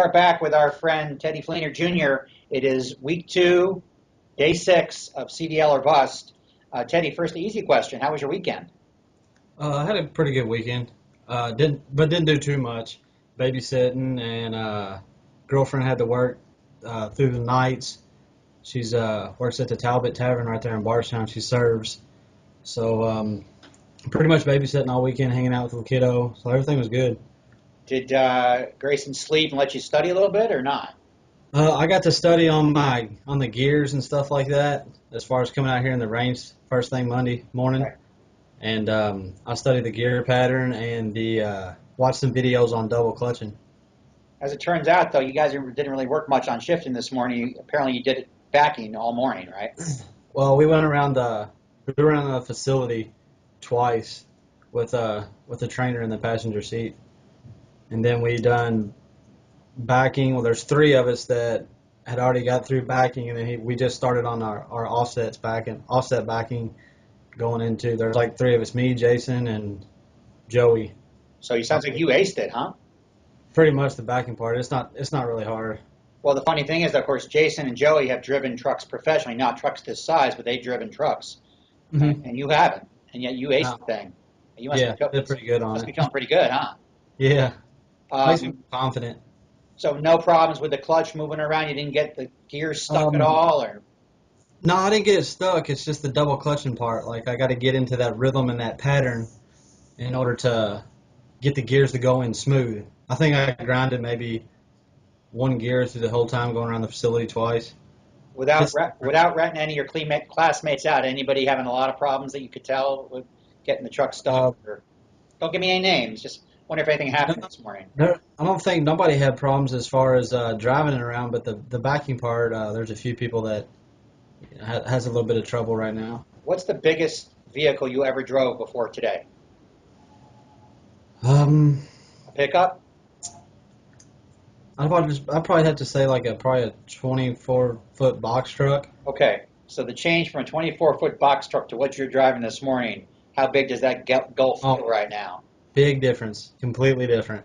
are back with our friend Teddy Flener Jr. It is week 2, day 6 of CDL or bust. Teddy, first the easy question. How was your weekend? I had a pretty good weekend. Didn't do too much. Babysitting and girlfriend had to work through the nights. She's works at the Talbot Tavern right there in Barstown. She serves. So pretty much babysitting all weekend, hanging out with the kiddo. So everything was good. Did Grayson sleep and let you study a little bit or not? I got to study on the gears and stuff like that. As far as coming out here in the range first thing Monday morning. Right. And I studied the gear pattern and the watched some videos on double clutching. As it turns out, though, you guys didn't really work much on shifting this morning. Apparently, you did it backing all morning, right? Well, we went around the facility twice with the trainer in the passenger seat, and then we done backing. Well, there's 3 of us that had already got through backing, and then we just started on our offset backing going into. There's like 3 of us, me, Jason, and Joey. So it sounds like you aced it, huh? Pretty much the backing part. It's not really hard. Well, the funny thing is that, of course, Jason and Joey have driven trucks professionally, not trucks this size, but they've driven trucks. Mm-hmm. And you haven't, and yet you aced the thing. You must Yeah, did pretty good on must be it. feeling pretty good, huh? Yeah, makes me Um, confident. so no problems with the clutch moving around. You didn't get the gears stuck at Um, all, or no, I didn't get it stuck. It's just the double clutching part. Like I got to get into that rhythm and that pattern in order to get the gears to go in smooth. I think I grinded maybe 1 gear through the whole time going around the facility twice. Just without ratting any of your classmates out. Anybody having a lot of problems that you could tell with getting the truck stuck? uh, Or, don't give me any names. Just wonder if anything no, happened this morning. I don't think nobody had problems as far as driving it around, but the backing part, there's a few people that has a little bit of trouble right now. What's the biggest vehicle you ever drove before today? Um, A pickup? I'd probably have to say like probably a 24-foot box truck. Okay. So the change from a 24-foot box truck to what you're driving this morning, how big does that gulf feel Oh, right now? big difference, completely different.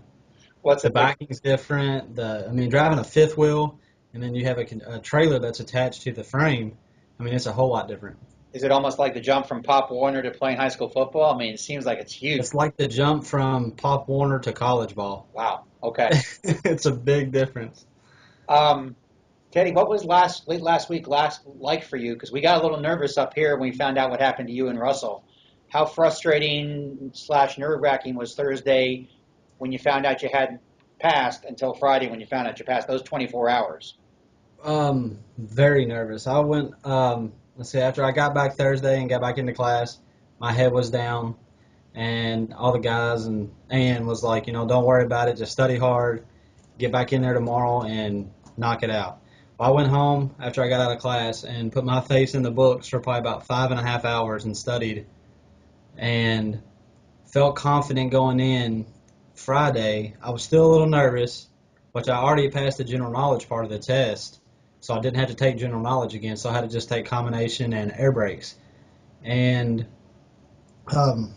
What's the The big? backing's different. I mean, driving a fifth wheel and then you have a trailer that's attached to the frame. I mean, it's a whole lot different. Is it almost like the jump from Pop Warner to playing high school football? I mean, it seems like it's huge. It's like the jump from Pop Warner to college ball. Wow. Okay. It's a big difference. Um, Teddy, what was late last week like for you? Because we got a little nervous up here when we found out what happened to you and Russell. How frustrating slash nerve wracking was Thursday when you found out you had passed until Friday when you found out you passed those 24 hours? Very nervous. I went, let's see, after I got back Thursday and got back into class, my head was down, and all the guys and Ann was like, don't worry about it, just study hard, get back in there tomorrow and knock it out. Well, I went home after I got out of class and put my face in the books for probably about 5.5 hours and studied and felt confident going in Friday. I was still a little nervous, but I already passed the general knowledge part of the test, so I didn't have to take general knowledge again. So I had to just take combination and air brakes, and um,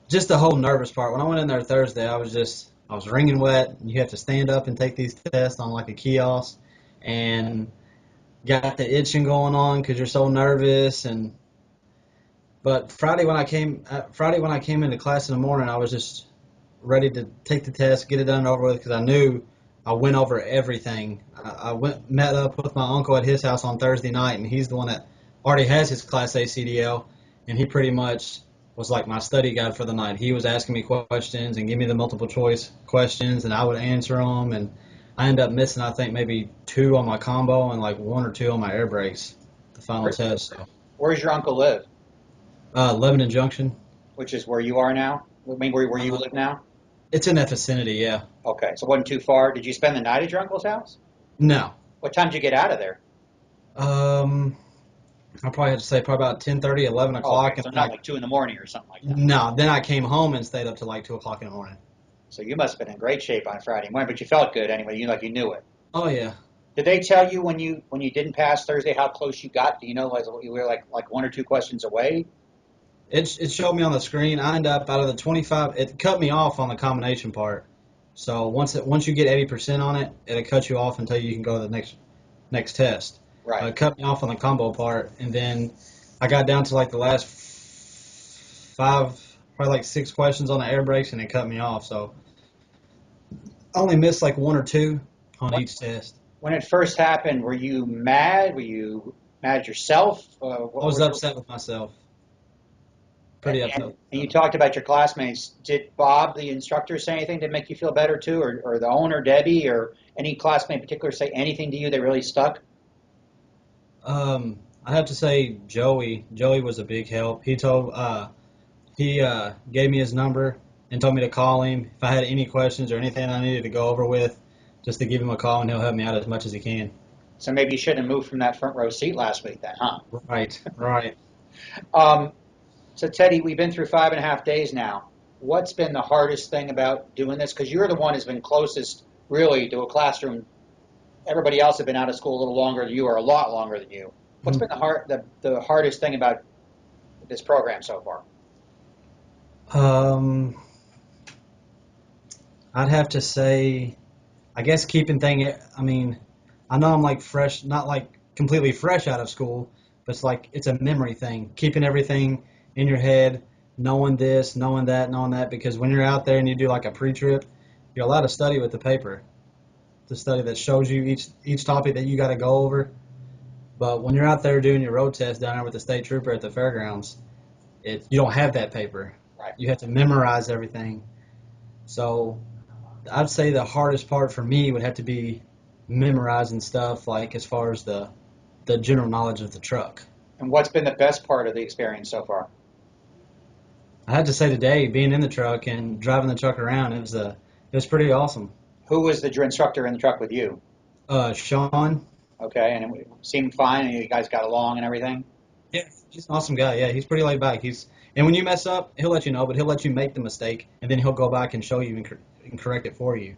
just the whole nervous part. When I went in there Thursday, I was wringing wet. You have to stand up and take these tests on like a kiosk, and got the itching going on because you're so nervous. And but Friday when I came into class in the morning, I was just ready to take the test, get it done and over with because I knew I went over everything. I met up with my uncle at his house on Thursday night, and he's the one that already has his Class A CDL, and he pretty much was like my study guide for the night. He was asking me questions and give me the multiple choice questions, and I would answer them, and I ended up missing, I think, maybe 2 on my combo and like 1 or 2 on my air brakes, the final Where, test. So, where's your uncle live? Lebanon Junction. Which is where you are now? I mean, where you Uh, live now? it's in that vicinity, yeah. Okay, so it wasn't too far. Did you spend the night at your uncle's house? No. What time did you get out of there? Um, I probably had to say probably about 10:30, 11 Okay, o'clock, and so then not like 2 in the morning or something like that. then I came home and stayed up till like 2 o'clock in the morning. So you must have been in great shape on Friday morning, but you felt good anyway. You knew it. Oh yeah, Did they tell you when you didn't pass Thursday how close you got? Do you know like you were like 1 or 2 questions away? it showed me on the screen. I ended up out of the 25. It cut me off on the combination part, So once you get 80% on it, it'll cut you off until you can go to the next test. Right. It cut me off on the combo part, and then I got down to like the last five, probably like six questions on the air brakes, and it cut me off. So I only missed like one or two on When, each test. when it first happened, were you mad? Were you mad yourself? I What was were your, upset with myself, and, pretty upset and with and you myself. talked about your classmates. Did Bob, the instructor, say anything to make you feel better too, or the owner, Debbie, or any classmate in particular say anything to you that really stuck? I have to say Joey. Joey was a big help. He gave me his number and told me to call him if I had any questions or anything I needed to go over with, just to give him a call and he'll help me out as much as he can. So maybe you shouldn't have moved from that front row seat last week then, huh? Right, right. Um, so Teddy, we've been through 5.5 days now. What's been the hardest thing about doing this? Because you're the one who's been closest, really, to a classroom. Everybody else have been out of school a little longer than you, or a lot longer than you. What's been the hardest thing about this program so far? Um, I'd have to say, I guess keeping thing. I mean, I know I'm like fresh, not like completely fresh out of school, but it's a memory thing. Keeping everything in your head, knowing this, knowing that, because when you're out there and you do like a pre-trip, you're allowed to study with the paper, the study that shows you each topic that you got to go over. But when you're out there doing your road test down there with the state trooper at the fairgrounds, you don't have that paper. Right. You have to memorize everything. So I'd say the hardest part for me would have to be memorizing stuff, like as far as the general knowledge of the truck. And what's been the best part of the experience so far? I had to say today, being in the truck and driving the truck around, it was pretty awesome. Who was the instructor in the truck with you? Sean, Okay, and it seemed fine, and you guys got along and everything. yeah, he's an awesome guy. Yeah, he's pretty laid back. And when you mess up, he'll let you know, but he'll let you make the mistake, and then he'll go back and show you and correct it for you.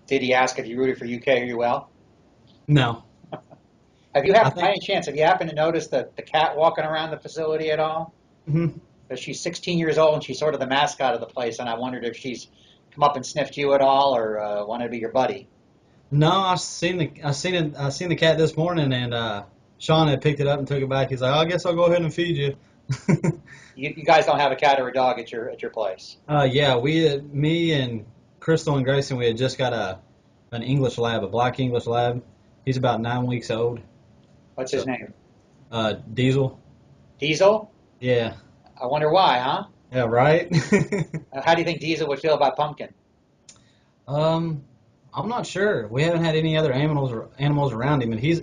Did he ask if you rooted for UK or UL? No, Have you I happened, by think. any chance, have you happened to notice the cat walking around the facility at all? Mhm. Because she's 16 years old and she's sort of the mascot of the place, and I wondered if she's come up and sniffed you at all or wanted to be your buddy. No, I seen the cat this morning, and Sean had picked it up and took it back. He's like, "Oh, I guess I'll go ahead and feed you." You guys don't have a cat or a dog at your place. Yeah, me and Crystal and Grayson, we had just got an English lab, a black English lab. He's about 9 weeks old. What's his So, name? Diesel. Diesel? Yeah, I wonder why, huh? yeah, right. How do you think Diesel would feel about Pumpkin? um, I'm not sure. We haven't had any other animals around him, and he's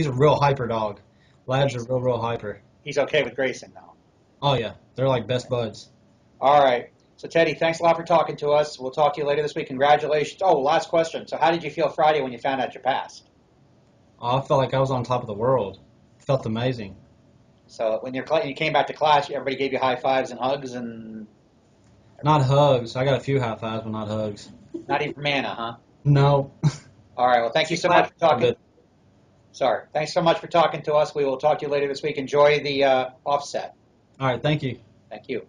a real hyper dog. Labs are He's, real hyper. he's okay with Grayson, though. Oh yeah, they're like best buds. All right. So, Teddy, thanks a lot for talking to us. We'll talk to you later this week. Congratulations. Oh, last question. So, how did you feel Friday when you found out you passed? Oh, I felt like I was on top of the world. Felt amazing. So, when you came back to class, everybody gave you high fives and hugs, and Not hugs. I got a few high fives, but not hugs. not even from Anna, huh? No. All right. Well, thank She you so much slapped for me a talking. bit. Sorry. Thanks so much for talking to us. We will talk to you later this week. Enjoy the offset. All right, thank you. Thank you.